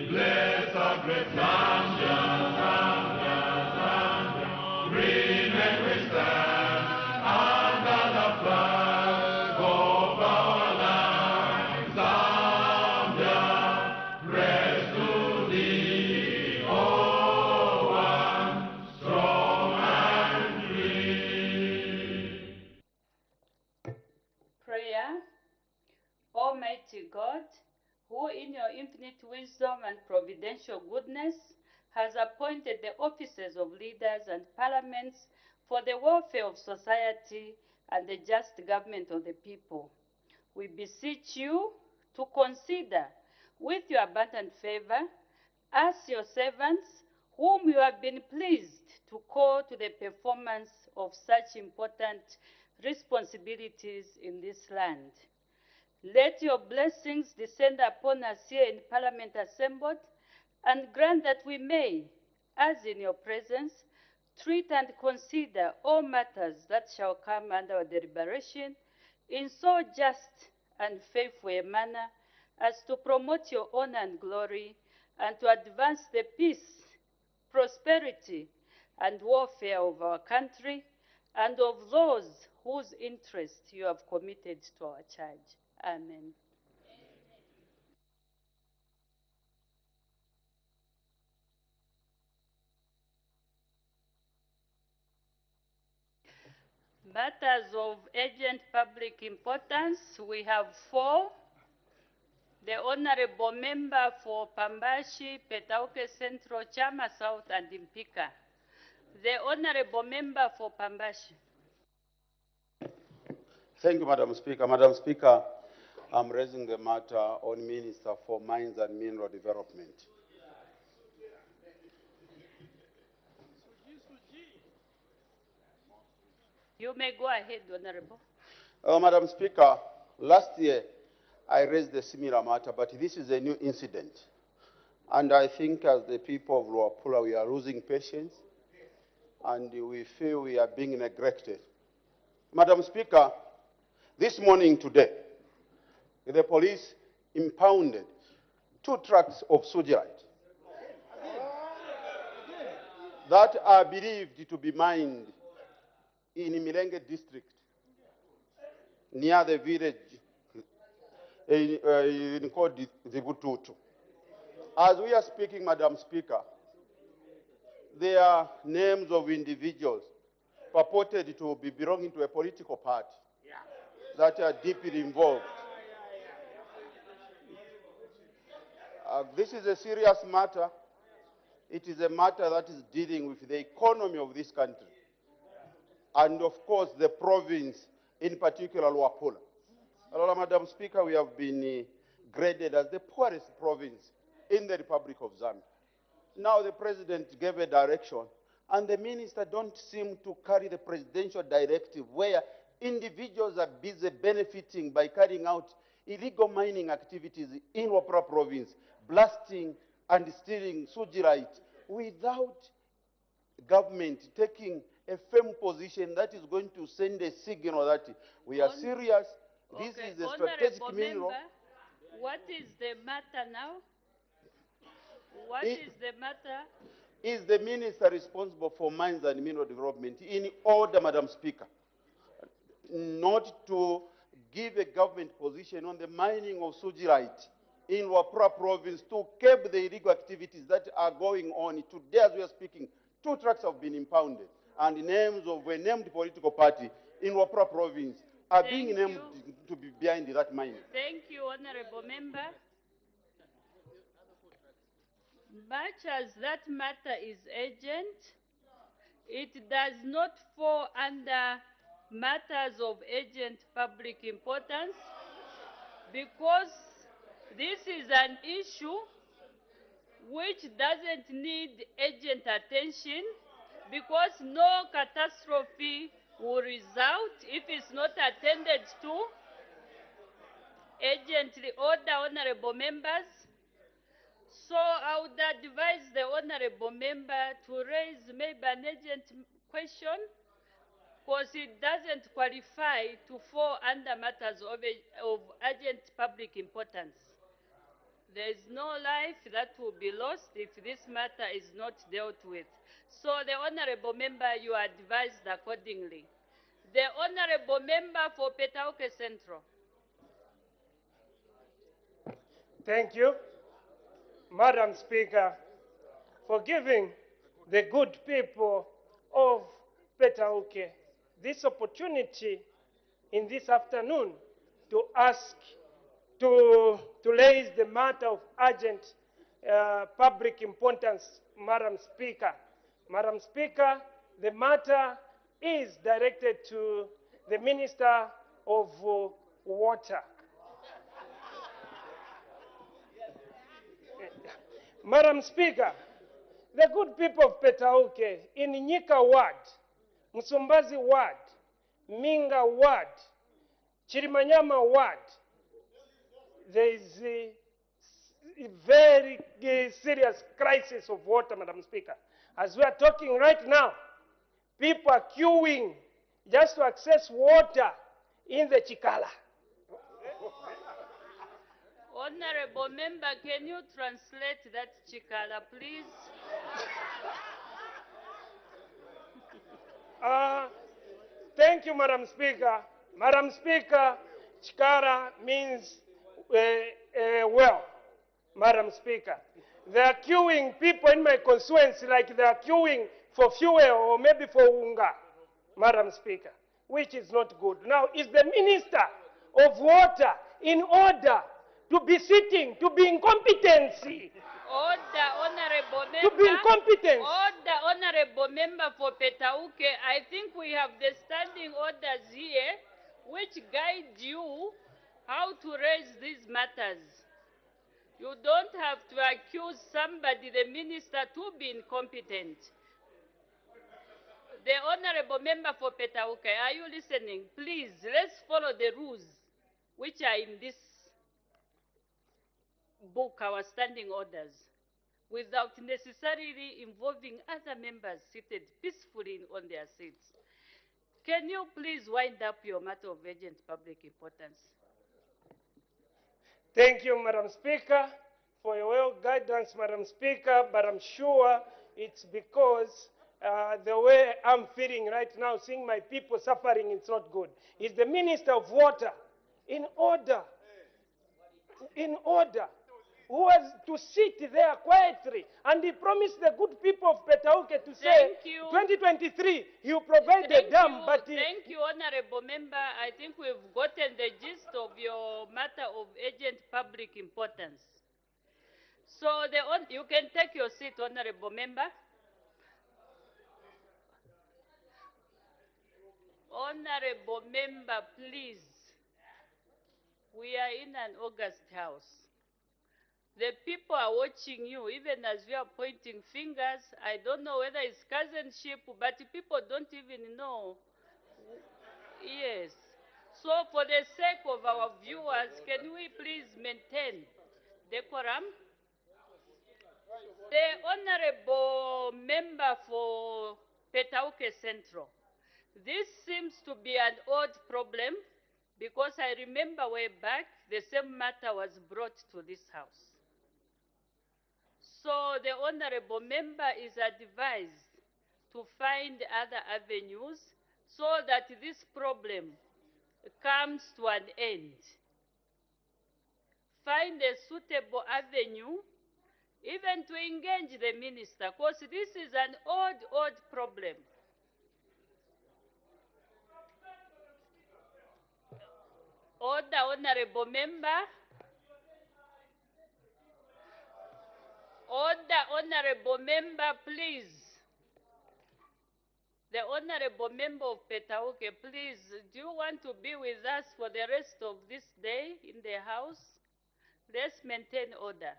Bless our great Zambia, Zambia, Zambia. Green and we stand under the flag of our land. Zambia, praise to thee, O one, strong and free. Prayer. Almighty God, who in your infinite wisdom and providential goodness has appointed the offices of leaders and parliaments for the welfare of society and the just government of the people. We beseech you to consider with your abundant favor us, your servants, whom you have been pleased to call to the performance of such important responsibilities in this land. Let your blessings descend upon us here in Parliament assembled, and grant that we may, as in your presence, treat and consider all matters that shall come under our deliberation in so just and faithful a manner as to promote your honor and glory, and to advance the peace, prosperity, and welfare of our country, and of those whose interests you have committed to our charge. Amen. Matters of urgent public importance, we have 4. The Honorable Member for Pambashi, Petauke Central, Chama South, and Impika. The Honorable Member for Pambashi. Thank you, Madam Speaker. Madam Speaker, I'm raising the matter on Minister for Mines and Mineral Development. You may go ahead, Honorable. Madam Speaker, last year I raised a similar matter, but this is a new incident. And I think as the people of Luapula, we are losing patience, and we feel we are being neglected. Madam Speaker, this morning today, the police impounded 2 trucks of sugilite that are believed to be mined in Milenge district, near the village called Zibututu. As we are speaking, Madam Speaker, there are names of individuals purported to be belonging to a political party that are deeply involved. This is a serious matter. It is a matter that is dealing with the economy of this country, and of course the province, in particular Luapula. Madam Speaker, we have been graded as the poorest province in the Republic of Zambia. Now the President gave a direction, and the minister don't seem to carry the presidential directive where individuals are busy benefiting by carrying out illegal mining activities in Luapula province, blasting and stealing sugilite, without government taking a firm position that is going to send a signal that we are serious. This is a strategic mineral. What is the matter now? What is the matter? Is the minister responsible for mines and mineral development in order, Madam Speaker, not to give a government position on the mining of sugilite in Luapula province to curb the illegal activities that are going on. Today, as we are speaking, 2 trucks have been impounded, and names of a named political party in Luapula province are being named to be behind that mining. Thank you, Honorable Member. Much as that matter is urgent, it does not fall under matters of urgent public importance, because this is an issue which doesn't need urgent attention, because no catastrophe will result if it's not attended to urgently. Order, honorable members. So I would advise the honorable member to raise maybe an urgent question because it doesn't qualify to fall under matters of urgent public importance. There is no life that will be lost if this matter is not dealt with. So the Honorable Member, you are advised accordingly. The Honorable Member for Petauke Central. Thank you, Madam Speaker, for giving the good people of Petauke this opportunity in this afternoon to ask to raise the matter of urgent public importance, Madam Speaker. Madam Speaker, the matter is directed to the Minister of Water. Madam Speaker, the good people of Petauke in Nyika Ward, Msumbazi Ward, Minga Ward, Chirimanyama Ward, there is a very serious crisis of water, Madam Speaker. As we are talking right now, people are queuing just to access water in the Chikala. Honorable Member, can you translate that Chikala, please? Thank you, Madam Speaker. Madam Speaker, Chikara means well, Madam Speaker. They are queuing people in my constituency like they are queuing for fuel or maybe for unga, Madam Speaker, which is not good. Now, is the Minister of Water in order to be sitting, to be incompetency? Order, Honorable Member. To be incompetent. Order, Honorable Member for Petauke. I think we have the standing orders here which guide you how to raise these matters. You don't have to accuse somebody, the minister, to be incompetent. The Honorable Member for Petauke, are you listening? Please, let's follow the rules which are in this book, our standing orders, without necessarily involving other members seated peacefully on their seats. Can you please wind up your matter of urgent public importance? Thank you, Madam Speaker, for your well guidance, Madam Speaker, but I'm sure it's because the way I'm feeling right now, seeing my people suffering, it's not good. Is the Minister of Water in order, who has to sit there quietly, and he promised the good people of Petauke to say, 2023, he will provide the dam, but Thank you, Honorable Member. I think we've gotten the gist of your matter of urgent public importance. So you can take your seat, Honorable Member. Honorable Member, please. We are in an august house. The people are watching you, even as we are pointing fingers. I don't know whether it's cousinship, but people don't even know. Yes. So for the sake of our viewers, can we please maintain decorum? The Honorable Member for Petauke Central. This seems to be an odd problem because I remember way back the same matter was brought to this house. So the Honorable Member is advised to find other avenues so that this problem comes to an end. Find a suitable avenue even to engage the minister, because this is an odd problem. Order, Honorable Member. Order, Honorable Member, please. The Honorable Member of Petauke, please, do you want to be with us for the rest of this day in the House? Let's maintain order.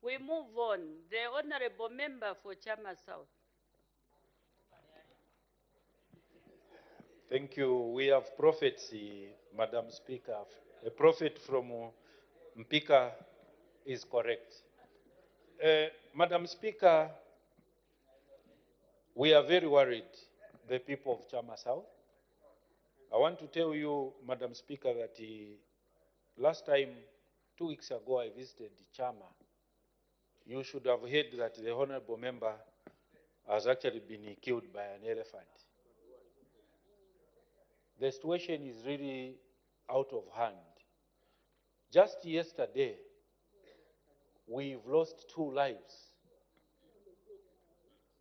We move on. The Honorable Member for Chama South. Thank you. We have prophecy, Madam Speaker. A prophet from Mpika is correct. Madam Speaker, we are very worried the people of Chama South. I want to tell you, Madam Speaker, that last time, 2 weeks ago, I visited Chama. You should have heard that the honorable member has actually been killed by an elephant. The situation is really out of hand. Just yesterday, we've lost 2 lives.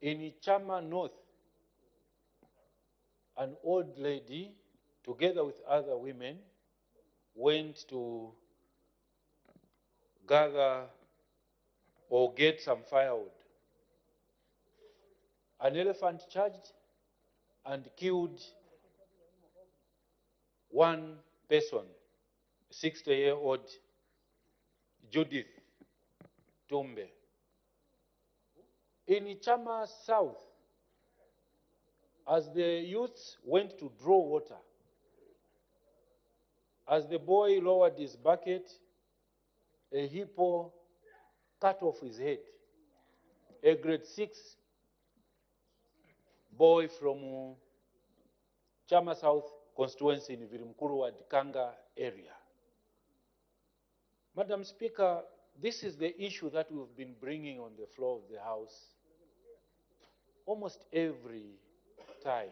In Chama North, an old lady, together with other women, went to gather or get some firewood. An elephant charged and killed one person, 60-year-old Judith Tumbe. In Chama South, as the youths went to draw water, as the boy lowered his bucket, a hippo cut off his head. A grade 6 boy from Chama South constituency in Virimkuru Ward, Kanga area. Madam Speaker, this is the issue that we've been bringing on the floor of the House almost every time.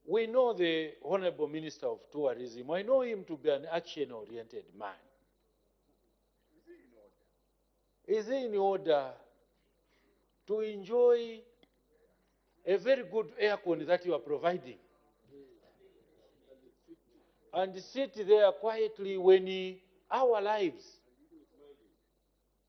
We know the Honorable Minister of Tourism. I know him to be an action-oriented man. Is he in order to enjoy a very good aircon that you are providing and sit there quietly when our lives,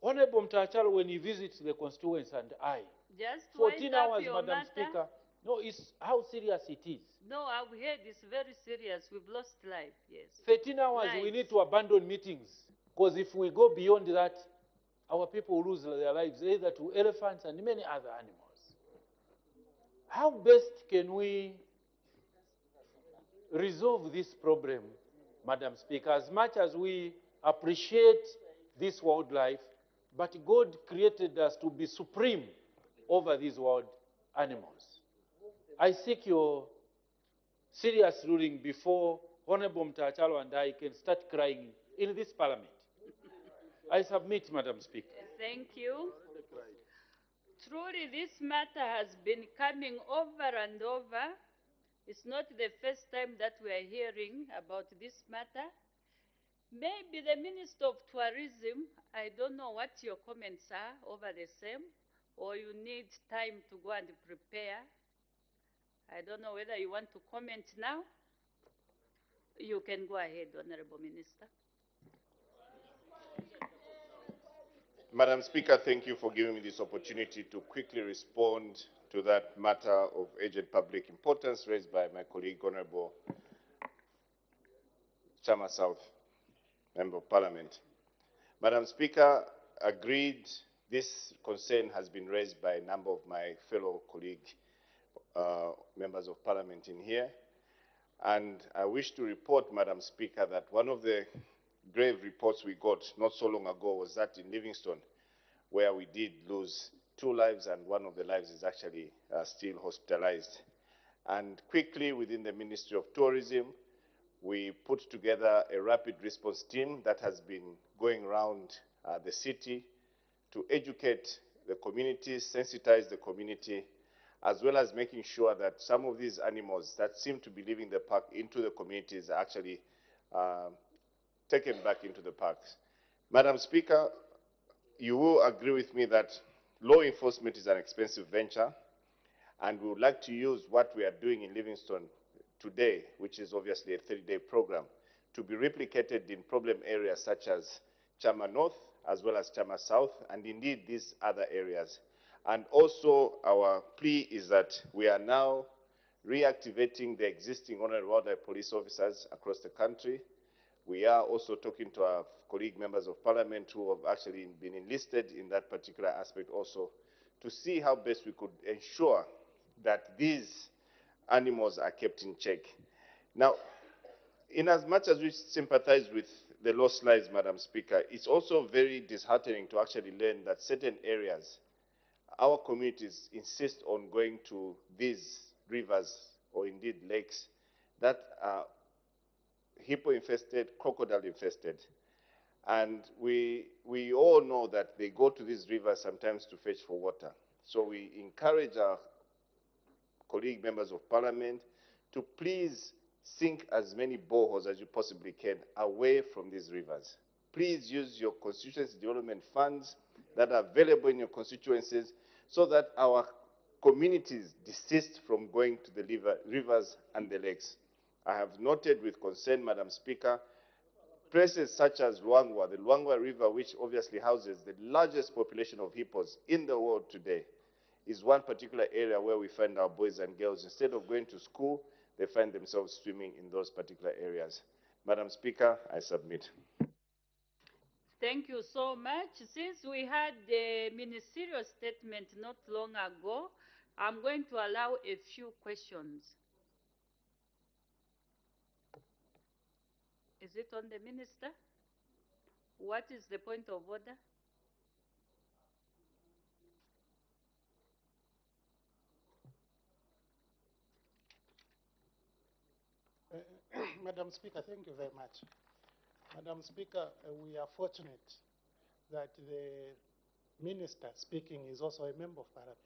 Honorable Mtachalo, when he visits the constituents and I, Just 14 wind up hours, your Madam matter. Speaker, no, it's how serious it is. No, I've heard it's very serious. We've lost life, yes. 13 hours, we Lives. need to abandon meetings, because if we go beyond that, our people lose their lives, either to elephants and many other animals. How best can we resolve this problem, Madam Speaker? As much as we appreciate this wildlife, but God created us to be supreme over these wild animals. I seek your serious ruling before Honorable Mtachalo and I can start crying in this parliament. I submit, Madam Speaker. Thank you. Truly, this matter has been coming over and over. It's not the first time that we are hearing about this matter. Maybe the Minister of Tourism, I don't know what your comments are over the same, or you need time to go and prepare. I don't know whether you want to comment now. You can go ahead, Honorable Minister. Madam Speaker, thank you for giving me this opportunity to quickly respond to that matter of urgent public importance raised by my colleague, Honorable Chama South, Member of Parliament. Madam Speaker, agreed, this concern has been raised by a number of my fellow colleagues, members of Parliament in here. And I wish to report, Madam Speaker, that one of the grave reports we got not so long ago was that in Livingstone, where we did lose 2 lives, and one of the lives is actually still hospitalized. And quickly, within the Ministry of Tourism, we put together a rapid response team that has been going around the city to educate the community, sensitize the community, as well as making sure that some of these animals that seem to be leaving the park into the communities are actually taken back into the parks. Madam Speaker, you will agree with me that law enforcement is an expensive venture, and we would like to use what we are doing in Livingstone today, which is obviously a 30-day program, to be replicated in problem areas such as Chama North, as well as Chama South, and indeed these other areas. And also our plea is that we are now reactivating the existing honorary wildlife police officers across the country. We are also talking to our colleague members of Parliament who have actually been enlisted in that particular aspect also, to see how best we could ensure that these animals are kept in check. Now, in as much as we sympathize with the lost lives, Madam Speaker, it's also very disheartening to actually learn that certain areas, our communities insist on going to these rivers or indeed lakes that are hippo-infested, crocodile-infested. And we all know that they go to these rivers sometimes to fetch for water. So we encourage our colleague members of parliament to please sink as many boreholes as you possibly can away from these rivers. Please use your constituency development funds that are available in your constituencies so that our communities desist from going to the rivers and the lakes. I have noted with concern, Madam Speaker, places such as Luangwa, the Luangwa River, which obviously houses the largest population of hippos in the world today, is one particular area where we find our boys and girls, instead of going to school, they find themselves swimming in those particular areas. Madam Speaker, I submit. Thank you so much. Since we had the ministerial statement not long ago, I'm going to allow a few questions. Is it on the minister? What is the point of order? Madam Speaker, thank you very much. Madam Speaker, we are fortunate that the minister speaking is also a member of parliament,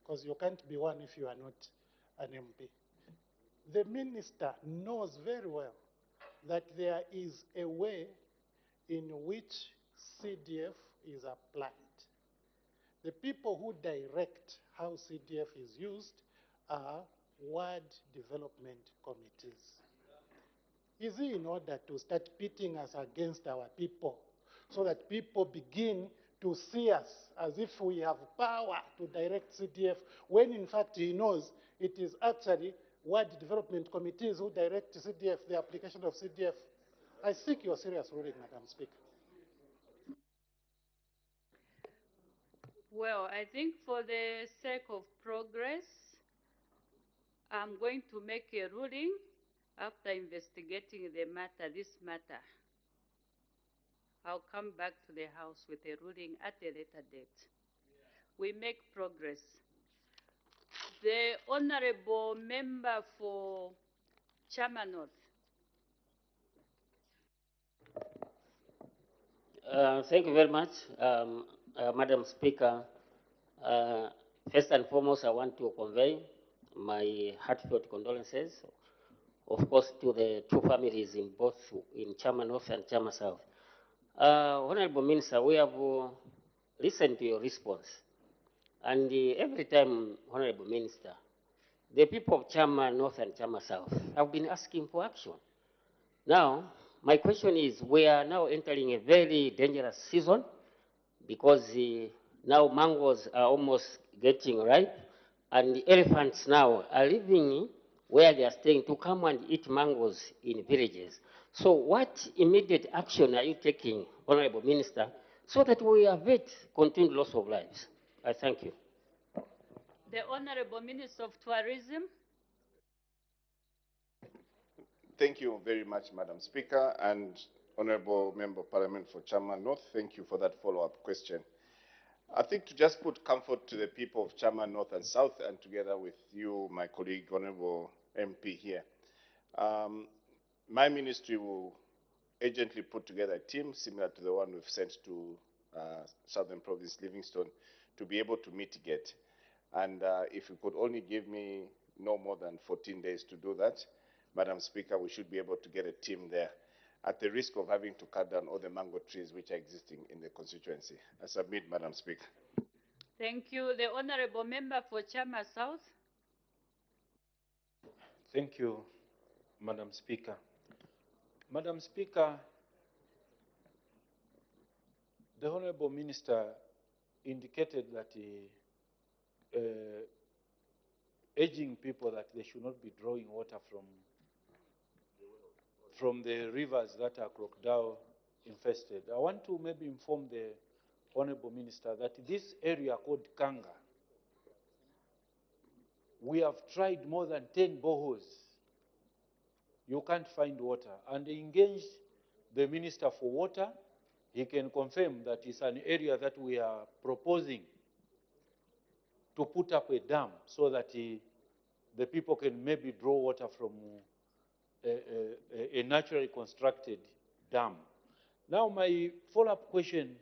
because you can't be one if you are not an MP. The minister knows very well that there is a way in which CDF is applied. The people who direct how CDF is used are ward development committees. Is it in order to start pitting us against our people so that people begin to see us as if we have power to direct CDF, when in fact he knows it is actually ward development committees who direct CDF, the application of CDF? I seek your serious ruling, Madam Speaker. Well, I think for the sake of progress, I'm going to make a ruling after investigating this matter. I'll come back to the House with a ruling at a later date. We make progress. The Honorable Member for Chama North. Thank you very much, Madam Speaker. First and foremost, I want to convey my heartfelt condolences, of course, to the two families in both in Chama North and Chama South. Honorable Minister, we have listened to your response, and every time, Honorable Minister, the people of Chama North and Chama South have been asking for action. Now, my question is, we are now entering a very dangerous season because now mangoes are almost getting ripe, and the elephants now are leaving where they are staying to come and eat mangoes in villages. So what immediate action are you taking, Honorable Minister, so that we avert continued loss of lives? I thank you. The Honorable Minister of Tourism. Thank you very much, Madam Speaker, and Honorable Member of Parliament for Chama North. Thank you for that follow-up question. I think to just put comfort to the people of Chama North and South, and together with you, my colleague, Honorable MP here, my ministry will urgently put together a team similar to the one we've sent to Southern Province, Livingstone, to be able to mitigate. And if you could only give me no more than 14 days to do that, Madam Speaker, we should be able to get a team there, at the risk of having to cut down all the mango trees which are existing in the constituency. I submit, Madam Speaker. Thank you. The Honorable Member for Chama South. Thank you, Madam Speaker. Madam Speaker, the Honorable Minister indicated that urging people that they should not be drawing water from the rivers that are crocodile infested. I want to maybe inform the Honorable Minister that this area called Kanga, we have tried more than 10 boreholes. You can't find water. And engaged the Minister for Water. He can confirm that it's an area that we are proposing to put up a dam so that the people can maybe draw water from a naturally constructed dam. Now, my follow-up question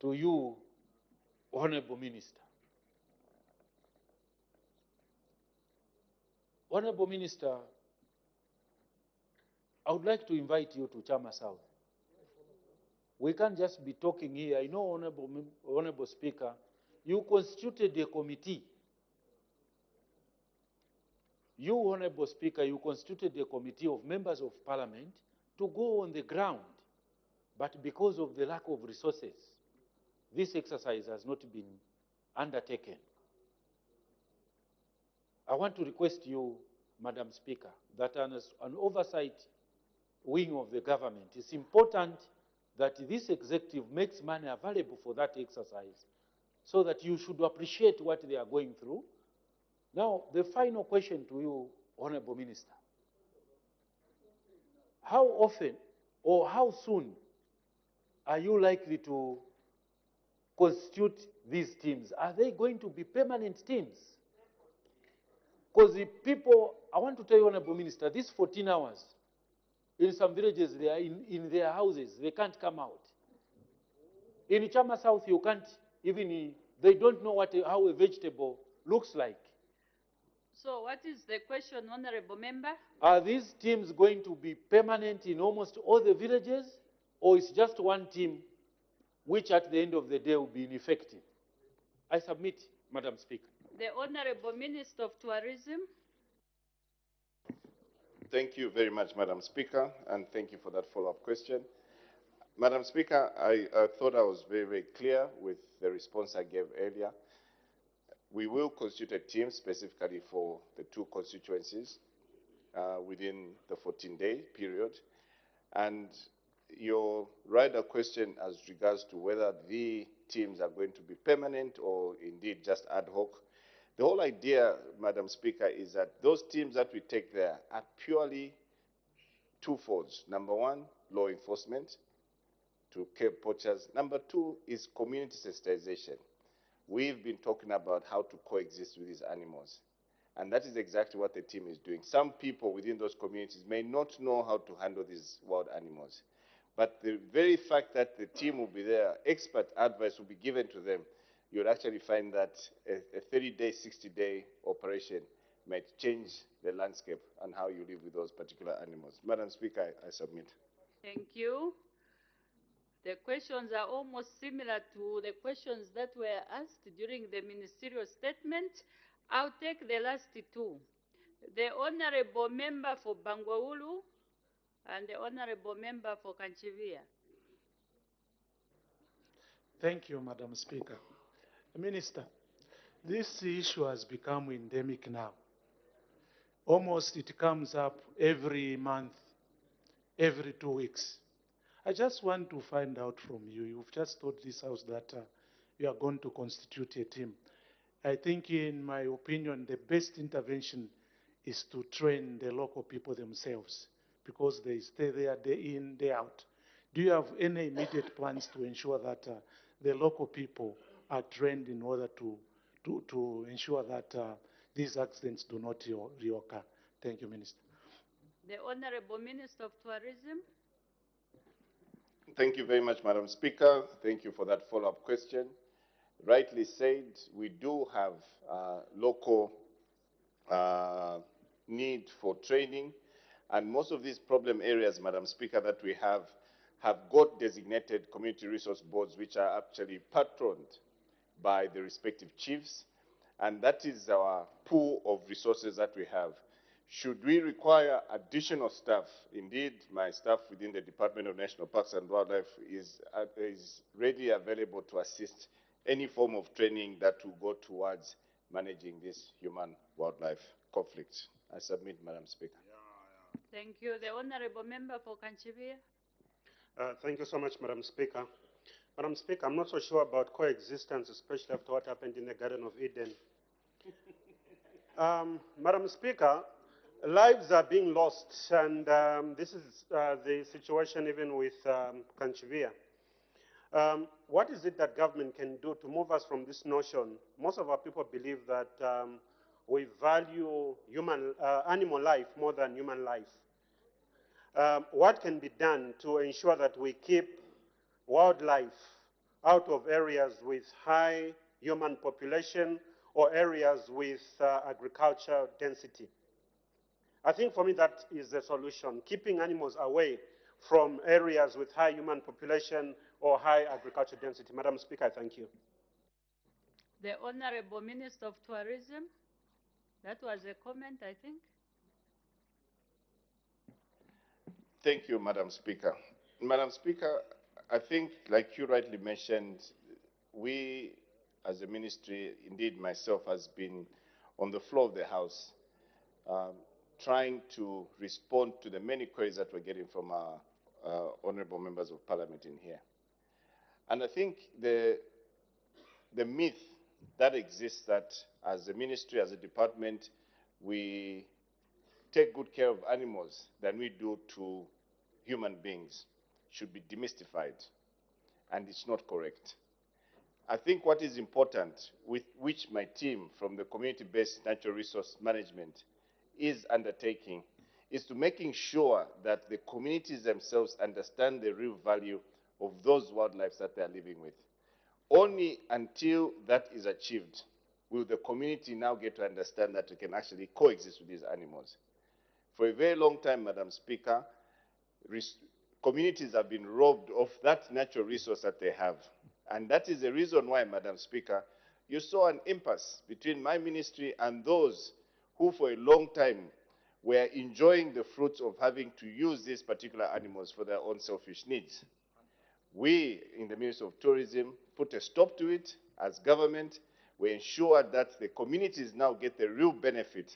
to you, Honorable Minister. Honorable Minister, I would like to invite you to Chama South. We can't just be talking here. I know, Honorable Speaker, you constituted a committee. You, Honorable Speaker, you constituted a committee of members of Parliament to go on the ground. But because of the lack of resources, this exercise has not been undertaken. I want to request you, Madam Speaker, that as an oversight wing of the government, it's important that this executive makes money available for that exercise so that you should appreciate what they are going through. Now, the final question to you, Honorable Minister. How often or how soon are you likely to constitute these teams? Are they going to be permanent teams? Because the people, I want to tell you, Honorable Minister, these 14 hours, in some villages, they are in their houses. They can't come out. In Chama South, you can't even, they don't know how a vegetable looks like. So what is the question, Honorable Member? Are these teams going to be permanent in almost all the villages, or is just one team which at the end of the day will be ineffective? I submit, Madam Speaker. The Honorable Minister of Tourism. Thank you very much, Madam Speaker, and thank you for that follow-up question. Madam Speaker, I thought I was very, very clear with the response I gave earlier. We will constitute a team specifically for the two constituencies within the 14-day period. And your rider question as regards to whether the teams are going to be permanent or indeed just ad hoc. The whole idea, Madam Speaker, is that those teams that we take there are purely twofolds. Number one, law enforcement to curb poachers. Number two is community sensitization. We've been talking about how to coexist with these animals. And that is exactly what the team is doing. Some people within those communities may not know how to handle these wild animals. But the very fact that the team will be there, expert advice will be given to them, you'll actually find that a 30-day, 60-day operation might change the landscape and how you live with those particular animals. Madam Speaker, I submit. Thank you. The questions are almost similar to the questions that were asked during the ministerial statement. I'll take the last two. The Honorable Member for Bangwaulu and the Honorable Member for Kanchivia. Thank you, Madam Speaker. Minister, this issue has become endemic now. Almost it comes up every month, every 2 weeks. I just want to find out from you. You've just told this House that you are going to constitute a team. I think, in my opinion, the best intervention is to train the local people themselves because they stay there day in, day out. Do you have any immediate plans to ensure that the local people are trained in order to ensure that these accidents do not reoccur? Thank you, Minister. The Honorable Minister of Tourism. Thank you very much, Madam Speaker. Thank you for that follow-up question. Rightly said, we do have local need for training, and most of these problem areas, Madam Speaker, that we have got designated community resource boards which are actually patroned by the respective chiefs, and that is our pool of resources that we have. Should we require additional staff, indeed, my staff within the Department of National Parks and Wildlife is readily available to assist any form of training that will go towards managing this human-wildlife conflict. I submit, Madam Speaker. Thank you. The Honorable Member for Kanchivia. Thank you so much, Madam Speaker. Madam Speaker, I'm not so sure about coexistence, especially after what happened in the Garden of Eden. Madam Speaker, lives are being lost, and this is the situation even with Kanchivia. What is it that government can do to move us from this notion? Most of our people believe that we value animal life more than human life. What can be done to ensure that we keep wildlife out of areas with high human population or areas with agricultural density? I think for me that is the solution, keeping animals away from areas with high human population or high agricultural density. Madam Speaker, I thank you. The Honorable Minister of Tourism. That was a comment, I think. Thank you, Madam Speaker. Madam Speaker, I think, like you rightly mentioned, we as a ministry, indeed myself, has been on the floor of the House trying to respond to the many queries that we're getting from our honorable members of parliament in here. And I think the myth that exists that as a ministry, as a department, we take good care of animals than we do to human beings should be demystified, and it's not correct. I think what is important, with which my team from the community-based natural resource management is undertaking, is to making sure that the communities themselves understand the real value of those wildlife that they are living with. Only until that is achieved will the community now get to understand that we can actually coexist with these animals. For a very long time, Madam Speaker, communities have been robbed of that natural resource that they have. And that is the reason why, Madam Speaker, you saw an impasse between my ministry and those who for a long time were enjoying the fruits of having to use these particular animals for their own selfish needs. We, in the Ministry of Tourism, put a stop to it as government. We ensured that the communities now get the real benefit